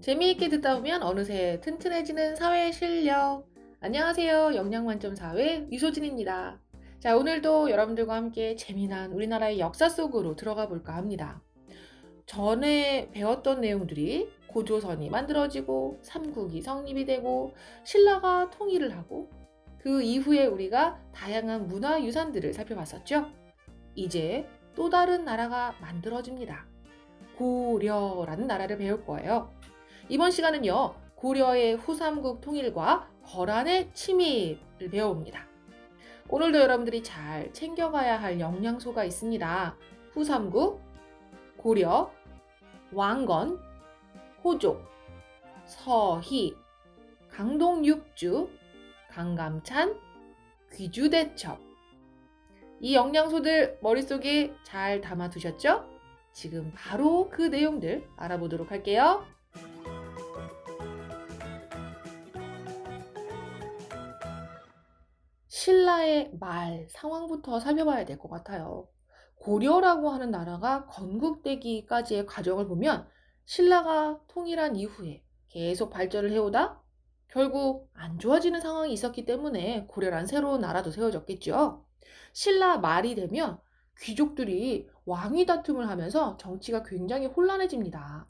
재미있게 듣다 보면 어느새 튼튼해지는 사회 실력. 안녕하세요. 영양만점 사회 유소진입니다. 자, 오늘도 여러분들과 함께 재미난 우리나라의 역사 속으로 들어가 볼까 합니다. 전에 배웠던 내용들이 고조선이 만들어지고 삼국이 성립이 되고 신라가 통일을 하고 그 이후에 우리가 다양한 문화유산들을 살펴봤었죠. 이제 또 다른 나라가 만들어집니다. 고려라는 나라를 배울 거예요. 이번 시간은요, 고려의 후삼국 통일과 거란의 침입을 배워봅니다. 오늘도 여러분들이 잘 챙겨가야 할 영양소가 있습니다. 후삼국, 고려, 왕건, 호족, 서희, 강동육주, 강감찬, 귀주대첩. 이 영양소들 머릿속에 잘 담아두셨죠? 지금 바로 그 내용들 알아보도록 할게요. 신라의 말 상황부터 살펴봐야 될 것 같아요. 고려라고 하는 나라가 건국되기까지의 과정을 보면 신라가 통일한 이후에 계속 발전을 해오다 결국 안 좋아지는 상황이 있었기 때문에 고려란 새로운 나라도 세워졌겠죠. 신라 말이 되면 귀족들이 왕위 다툼을 하면서 정치가 굉장히 혼란해집니다.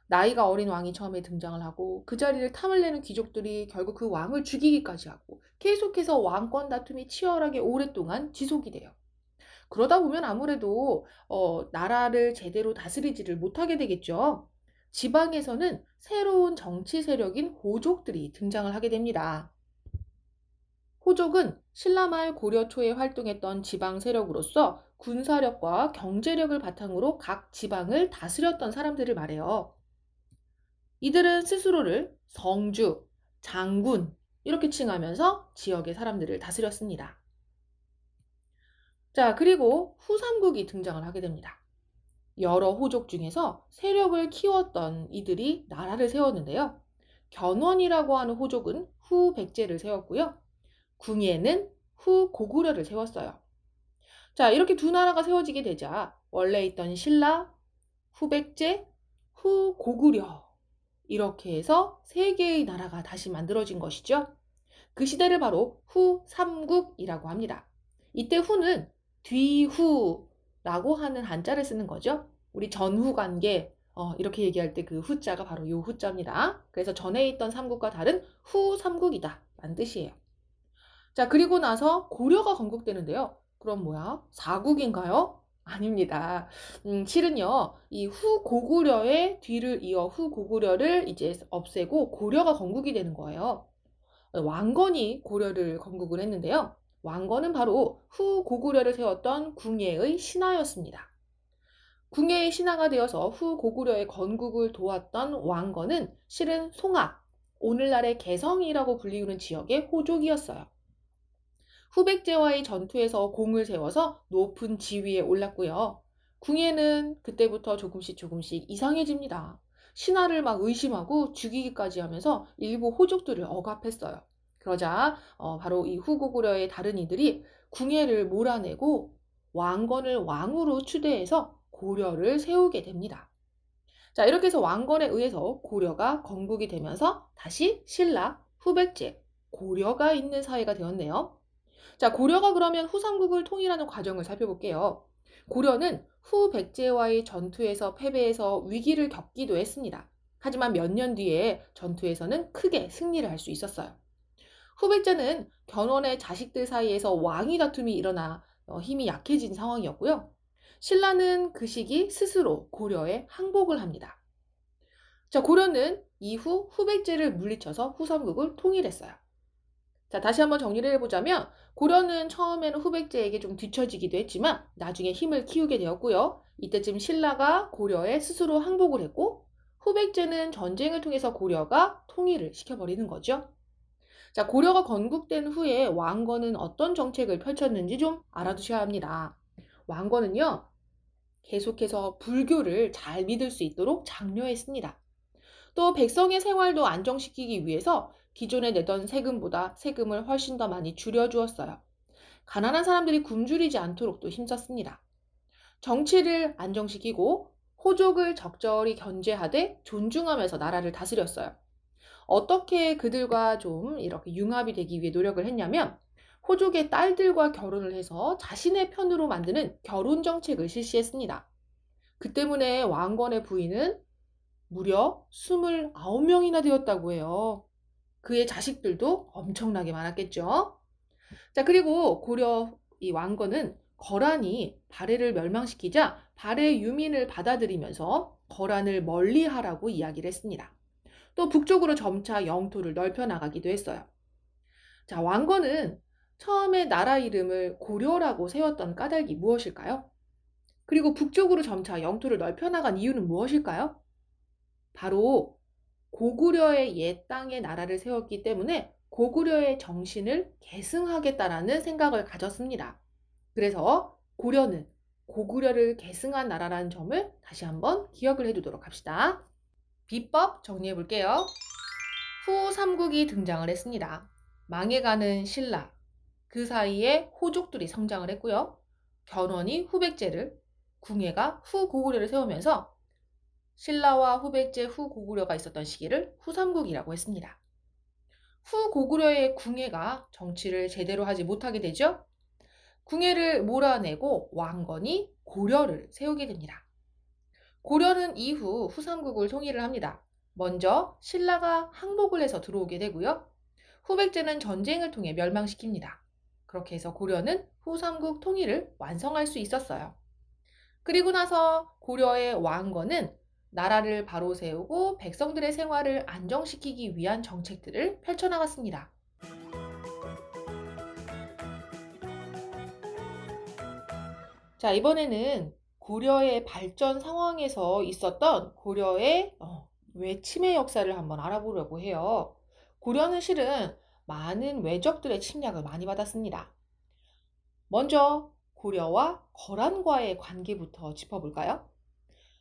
나이가 어린 왕이 처음에 등장을 하고 그 자리를 탐을 내는 귀족들이 결국 그 왕을 죽이기까지 하고 계속해서 왕권 다툼이 치열하게 오랫동안 지속이 돼요. 그러다 보면 아무래도 나라를 제대로 다스리지를 못하게 되겠죠. 지방에서는 새로운 정치 세력인 호족들이 등장을 하게 됩니다. 호족은 신라말 고려 초에 활동했던 지방 세력으로서 군사력과 경제력을 바탕으로 각 지방을 다스렸던 사람들을 말해요. 이들은 스스로를 성주, 장군 이렇게 칭하면서 지역의 사람들을 다스렸습니다. 자, 그리고 후삼국이 등장을 하게 됩니다. 여러 호족 중에서 세력을 키웠던 이들이 나라를 세웠는데요. 견원이라고 하는 호족은 후백제를 세웠고요. 궁예는 후고구려를 세웠어요. 자, 이렇게 두 나라가 세워지게 되자 원래 있던 신라, 후백제, 후고구려 이렇게 해서 세 개의 나라가 다시 만들어진 것이죠. 그 시대를 바로 후삼국이라고 합니다. 이때 후는 뒤후라고 하는 한자를 쓰는 거죠. 우리 전후관계 이렇게 얘기할 때 그 후자가 바로 요 후자입니다. 그래서 전에 있던 삼국과 다른 후삼국이다 라는 뜻이에요. 자, 그리고 나서 고려가 건국되는데요. 그럼 뭐야? 사국인가요? 아닙니다. 실은요, 이 후고구려의 뒤를 이어 후고구려를 이제 없애고 고려가 건국이 되는 거예요. 왕건이 고려를 건국을 했는데요. 왕건은 바로 후고구려를 세웠던 궁예의 신하였습니다. 궁예의 신하가 되어서 후고구려의 건국을 도왔던 왕건은 실은 송악, 오늘날의 개성이라고 불리우는 지역의 호족이었어요. 후백제와의 전투에서 공을 세워서 높은 지위에 올랐고요. 궁예는 그때부터 조금씩 이상해집니다. 신하를 막 의심하고 죽이기까지 하면서 일부 호족들을 억압했어요. 그러자 바로 이 후고구려의 다른 이들이 궁예를 몰아내고 왕건을 왕으로 추대해서 고려를 세우게 됩니다. 자, 이렇게 해서 왕건에 의해서 고려가 건국이 되면서 다시 신라, 후백제, 고려가 있는 사회가 되었네요. 자, 고려가 그러면 후삼국을 통일하는 과정을 살펴볼게요. 고려는 후백제와의 전투에서 패배해서 위기를 겪기도 했습니다. 하지만 몇 년 뒤에 전투에서는 크게 승리를 할 수 있었어요. 후백제는 견훤의 자식들 사이에서 왕위 다툼이 일어나 힘이 약해진 상황이었고요. 신라는 그 시기 스스로 고려에 항복을 합니다. 자, 고려는 이후 후백제를 물리쳐서 후삼국을 통일했어요. 자, 다시 한번 정리를 해보자면 고려는 처음에는 후백제에게 좀 뒤처지기도 했지만 나중에 힘을 키우게 되었고요. 이때쯤 신라가 고려에 스스로 항복을 했고 후백제는 전쟁을 통해서 고려가 통일을 시켜버리는 거죠. 자, 고려가 건국된 후에 왕건은 어떤 정책을 펼쳤는지 좀 알아두셔야 합니다. 왕건은요, 계속해서 불교를 잘 믿을 수 있도록 장려했습니다. 또 백성의 생활도 안정시키기 위해서 기존에 내던 세금보다 세금을 훨씬 더 많이 줄여주었어요. 가난한 사람들이 굶주리지 않도록 또 힘썼습니다. 정치를 안정시키고 호족을 적절히 견제하되 존중하면서 나라를 다스렸어요. 어떻게 그들과 좀 이렇게 융합이 되기 위해 노력을 했냐면 호족의 딸들과 결혼을 해서 자신의 편으로 만드는 결혼 정책을 실시했습니다. 그 때문에 왕건의 부인은 무려 29명이나 되었다고 해요. 그의 자식들도 엄청나게 많았겠죠. 자, 그리고 고려 이 왕건은 거란이 발해를 멸망시키자 발해 유민을 받아들이면서 거란을 멀리하라고 이야기를 했습니다. 또 북쪽으로 점차 영토를 넓혀 나가기도 했어요. 자, 왕건은 처음에 나라 이름을 고려라고 세웠던 까닭이 무엇일까요? 그리고 북쪽으로 점차 영토를 넓혀 나간 이유는 무엇일까요? 바로 고구려의 옛 땅에 나라를 세웠기 때문에 고구려의 정신을 계승하겠다라는 생각을 가졌습니다. 그래서 고려는 고구려를 계승한 나라라는 점을 다시 한번 기억을 해두도록 합시다. 비법 정리해 볼게요. 후 삼국이 등장을 했습니다. 망해가는 신라, 그 사이에 호족들이 성장을 했고요. 견훤이 후백제를, 궁예가 후고구려를 세우면서 신라와 후백제 후고구려가 있었던 시기를 후삼국이라고 했습니다. 후고구려의 궁예가 정치를 제대로 하지 못하게 되죠. 궁예를 몰아내고 왕건이 고려를 세우게 됩니다. 고려는 이후 후삼국을 통일을 합니다. 먼저 신라가 항복을 해서 들어오게 되고요. 후백제는 전쟁을 통해 멸망시킵니다. 그렇게 해서 고려는 후삼국 통일을 완성할 수 있었어요. 그리고 나서 고려의 왕건은 나라를 바로 세우고 백성들의 생활을 안정시키기 위한 정책들을 펼쳐나갔습니다. 자, 이번에는 고려의 발전 상황에서 있었던 고려의 외침의 역사를 한번 알아보려고 해요. 고려는 실은 많은 외적들의 침략을 많이 받았습니다. 먼저 고려와 거란과의 관계부터 짚어볼까요?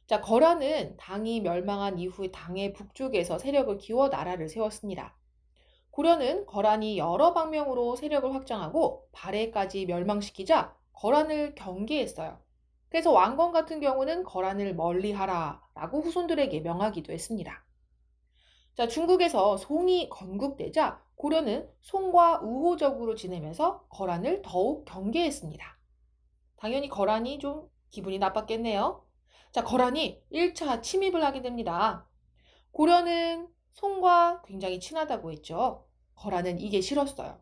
자, 거란은 당이 멸망한 이후에 당의 북쪽에서 세력을 키워 나라를 세웠습니다. 고려는 거란이 여러 방면으로 세력을 확장하고 발해까지 멸망시키자 거란을 경계했어요. 그래서 왕건 같은 경우는 거란을 멀리하라 라고 후손들에게 명하기도 했습니다. 자, 중국에서 송이 건국되자 고려는 송과 우호적으로 지내면서 거란을 더욱 경계했습니다. 당연히 거란이 좀 기분이 나빴겠네요. 자, 거란이 1차 침입을 하게 됩니다. 고려는 송과 굉장히 친하다고 했죠. 거란은 이게 싫었어요.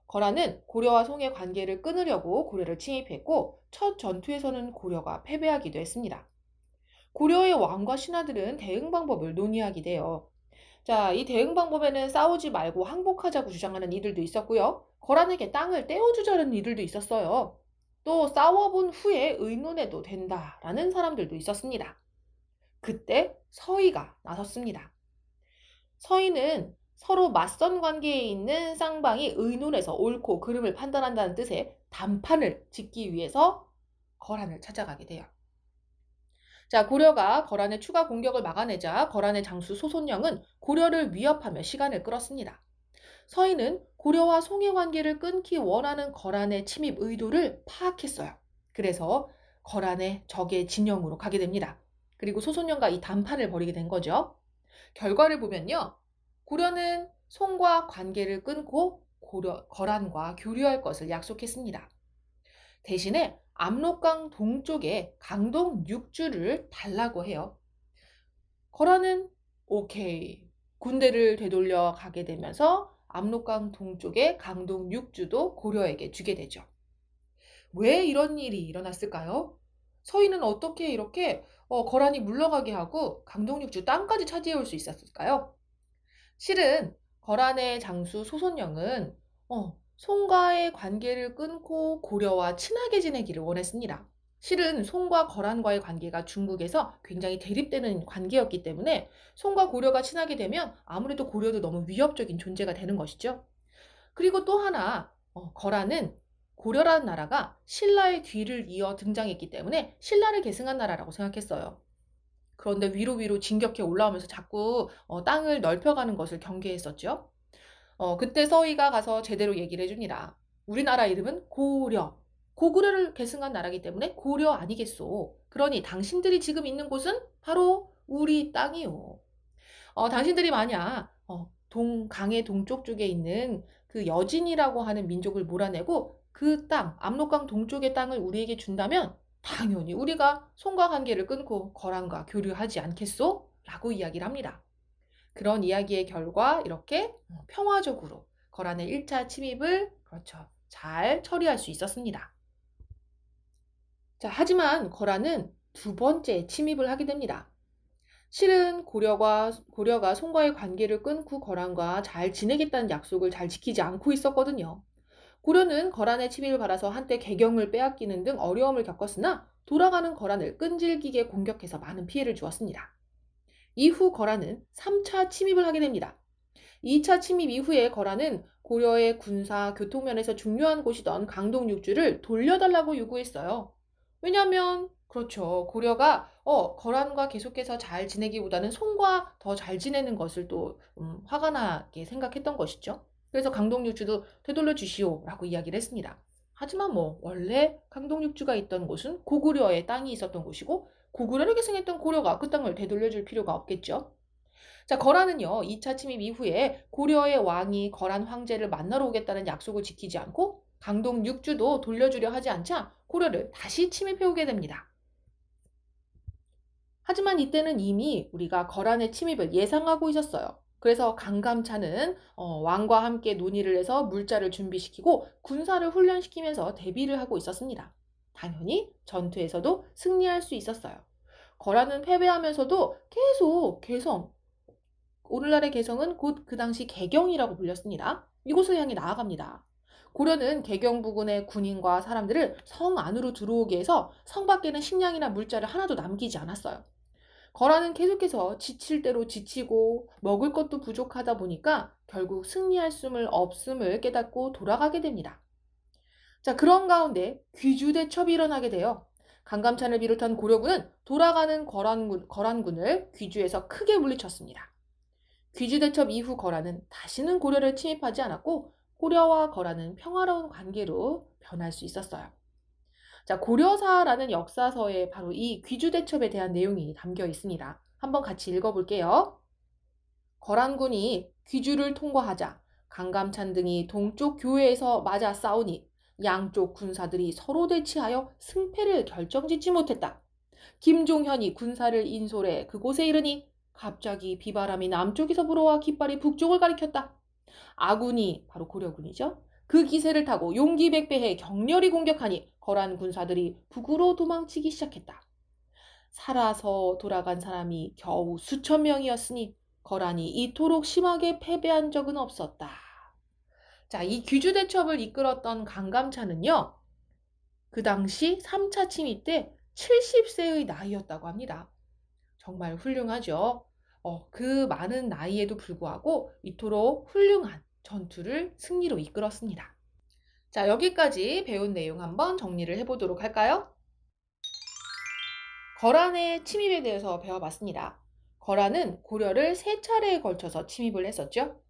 거란은 고려와 송의 관계를 끊으려고 고려를 침입했고 첫 전투에서는 고려가 패배하기도 했습니다. 고려의 왕과 신하들은 대응 방법을 논의하게 돼요. 자, 이 대응 방법에는 싸우지 말고 항복하자고 주장하는 이들도 있었고요. 거란에게 땅을 떼어주자는 이들도 있었어요. 또 싸워본 후에 의논해도 된다라는 사람들도 있었습니다. 그때 서희가 나섰습니다. 서희는 서로 맞선 관계에 있는 쌍방이 의논해서 옳고 그름을 판단한다는 뜻의 단판을 짓기 위해서 거란을 찾아가게 돼요. 자, 고려가 거란의 추가 공격을 막아내자 거란의 장수 소손영은 고려를 위협하며 시간을 끌었습니다. 서희는 고려와 송의 관계를 끊기 원하는 거란의 침입 의도를 파악했어요. 그래서 거란의 적의 진영으로 가게 됩니다. 그리고 소손영과 이 단판을 벌이게 된 거죠. 결과를 보면요. 고려는 송과 관계를 끊고 거란과 교류할 것을 약속했습니다. 대신에 압록강 동쪽에 강동 6주를 달라고 해요. 거란은 오케이. 군대를 되돌려 가게 되면서 압록강 동쪽의 강동 6주도 고려에게 주게 되죠. 왜 이런 일이 일어났을까요? 서희는 어떻게 이렇게 거란이 물러가게 하고 강동 6주 땅까지 차지해 올 수 있었을까요? 실은 거란의 장수 소손영은 송과의 관계를 끊고 고려와 친하게 지내기를 원했습니다. 실은 송과 거란과의 관계가 중국에서 굉장히 대립되는 관계였기 때문에 송과 고려가 친하게 되면 아무래도 고려도 너무 위협적인 존재가 되는 것이죠. 그리고 또 하나 거란은 고려라는 나라가 신라의 뒤를 이어 등장했기 때문에 신라를 계승한 나라라고 생각했어요. 그런데 위로 진격해 올라오면서 자꾸 땅을 넓혀가는 것을 경계했었죠. 그때 서희가 가서 제대로 얘기를 해줍니다. 우리나라 이름은 고려. 고구려를 계승한 나라이기 때문에 고려 아니겠소. 그러니 당신들이 지금 있는 곳은 바로 우리 땅이요. 당신들이 만약 강의 동쪽 쪽에 있는 그 여진이라고 하는 민족을 몰아내고 그 땅, 압록강 동쪽의 땅을 우리에게 준다면 당연히 우리가 손과 관계를 끊고 거란과 교류하지 않겠소? 라고 이야기를 합니다. 그런 이야기의 결과 이렇게 평화적으로 거란의 1차 침입을 그렇죠. 잘 처리할 수 있었습니다. 자, 하지만 거란은 두 번째 침입을 하게 됩니다. 실은 고려가 송과의 관계를 끊고 거란과 잘 지내겠다는 약속을 잘 지키지 않고 있었거든요. 고려는 거란의 침입을 받아서 한때 개경을 빼앗기는 등 어려움을 겪었으나 돌아가는 거란을 끈질기게 공격해서 많은 피해를 주었습니다. 이후 거란은 3차 침입을 하게 됩니다. 2차 침입 이후에 거란은 고려의 군사, 교통면에서 중요한 곳이던 강동 육주를 돌려달라고 요구했어요. 왜냐하면 그렇죠. 고려가 거란과 계속해서 잘 지내기보다는 송과 더 잘 지내는 것을 또 화가 나게 생각했던 것이죠. 그래서 강동육주도 되돌려 주시오라고 이야기를 했습니다. 하지만 원래 강동육주가 있던 곳은 고구려의 땅이 있었던 곳이고 고구려를 계승했던 고려가 그 땅을 되돌려 줄 필요가 없겠죠. 자, 거란은요, 2차 침입 이후에 고려의 왕이 거란 황제를 만나러 오겠다는 약속을 지키지 않고 강동 육주도 돌려주려 하지 않자 고려를 다시 침입해오게 됩니다. 하지만 이때는 이미 우리가 거란의 침입을 예상하고 있었어요. 그래서 강감찬은 왕과 함께 논의를 해서 물자를 준비시키고 군사를 훈련시키면서 대비를 하고 있었습니다. 당연히 전투에서도 승리할 수 있었어요. 거란은 패배하면서도 계속 개성, 오늘날의 개성은 곧 그 당시 개경이라고 불렸습니다. 이곳을 향해 나아갑니다. 고려는 개경 부근의 군인과 사람들을 성 안으로 들어오게 해서 성 밖에는 식량이나 물자를 하나도 남기지 않았어요. 거란은 계속해서 지칠 대로 지치고 먹을 것도 부족하다 보니까 결국 승리할 수 없음을 깨닫고 돌아가게 됩니다. 자, 그런 가운데 귀주대첩이 일어나게 돼요. 강감찬을 비롯한 고려군은 돌아가는 거란군을 귀주에서 크게 물리쳤습니다. 귀주대첩 이후 거란은 다시는 고려를 침입하지 않았고 고려와 거란은 평화로운 관계로 변할 수 있었어요. 자, 고려사라는 역사서에 바로 이 귀주대첩에 대한 내용이 담겨 있습니다. 한번 같이 읽어볼게요. 거란군이 귀주를 통과하자 강감찬 등이 동쪽 교회에서 맞아 싸우니 양쪽 군사들이 서로 대치하여 승패를 결정짓지 못했다. 김종현이 군사를 인솔해 그곳에 이르니 갑자기 비바람이 남쪽에서 불어와 깃발이 북쪽을 가리켰다. 아군이 바로 고려군이죠. 그 기세를 타고 용기백배해 격렬히 공격하니 거란 군사들이 북으로 도망치기 시작했다. 살아서 돌아간 사람이 겨우 수천 명이었으니 거란이 이토록 심하게 패배한 적은 없었다. 자, 이 귀주대첩을 이끌었던 강감찬은요, 그 당시 3차 침입 때 70세의 나이였다고 합니다. 정말 훌륭하죠. 그 많은 나이에도 불구하고 이토록 훌륭한 전투를 승리로 이끌었습니다. 자, 여기까지 배운 내용 한번 정리를 해보도록 할까요? 거란의 침입에 대해서 배워봤습니다. 거란은 고려를 3차례에 걸쳐서 침입을 했었죠.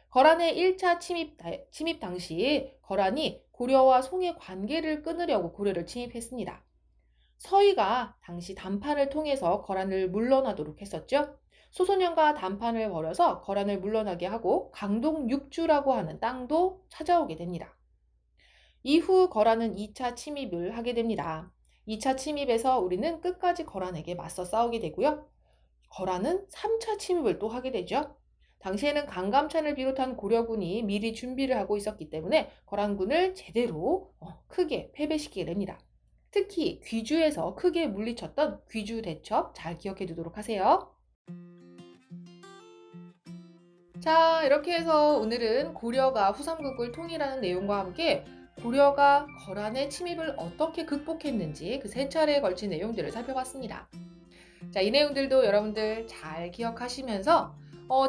거란의 1차 침입 당시 거란이 고려와 송의 관계를 끊으려고 고려를 침입했습니다. 서희가 당시 담판을 통해서 거란을 물러나도록 했었죠. 소소년과 담판을 벌여서 거란을 물러나게 하고 강동 육주라고 하는 땅도 찾아오게 됩니다. 이후 거란은 2차 침입을 하게 됩니다. 2차 침입에서 우리는 끝까지 거란에게 맞서 싸우게 되고요. 거란은 3차 침입을 또 하게 되죠. 당시에는 강감찬을 비롯한 고려군이 미리 준비를 하고 있었기 때문에 거란군을 제대로 크게 패배시키게 됩니다. 특히 귀주에서 크게 물리쳤던 귀주대첩 잘 기억해 두도록 하세요. 자, 이렇게 해서 오늘은 고려가 후삼국을 통일하는 내용과 함께 고려가 거란의 침입을 어떻게 극복했는지 그 3차례에 걸친 내용들을 살펴봤습니다. 자, 이 내용들도 여러분들 잘 기억하시면서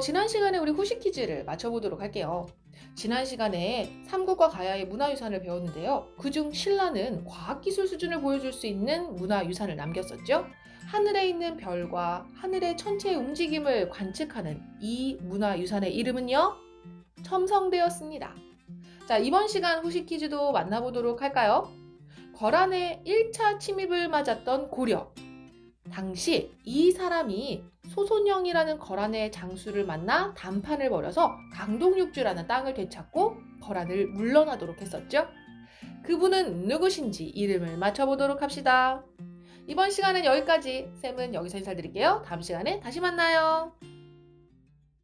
지난 시간에 우리 후식 퀴즈를 맞춰보도록 할게요. 지난 시간에 삼국과 가야의 문화유산을 배웠는데요. 그중 신라는 과학기술 수준을 보여줄 수 있는 문화유산을 남겼었죠. 하늘에 있는 별과 하늘의 천체의 움직임을 관측하는 이 문화유산의 이름은요, 첨성대였습니다. 자, 이번 시간 후식 퀴즈도 만나보도록 할까요? 거란의 1차 침입을 맞았던 고려. 당시 이 사람이 소손영이라는 거란의 장수를 만나 담판을 벌여서 강동육주라는 땅을 되찾고 거란을 물러나도록 했었죠. 그분은 누구신지 이름을 맞춰보도록 합시다. 이번 시간은 여기까지. 쌤은 여기서 인사드릴게요. 다음 시간에 다시 만나요.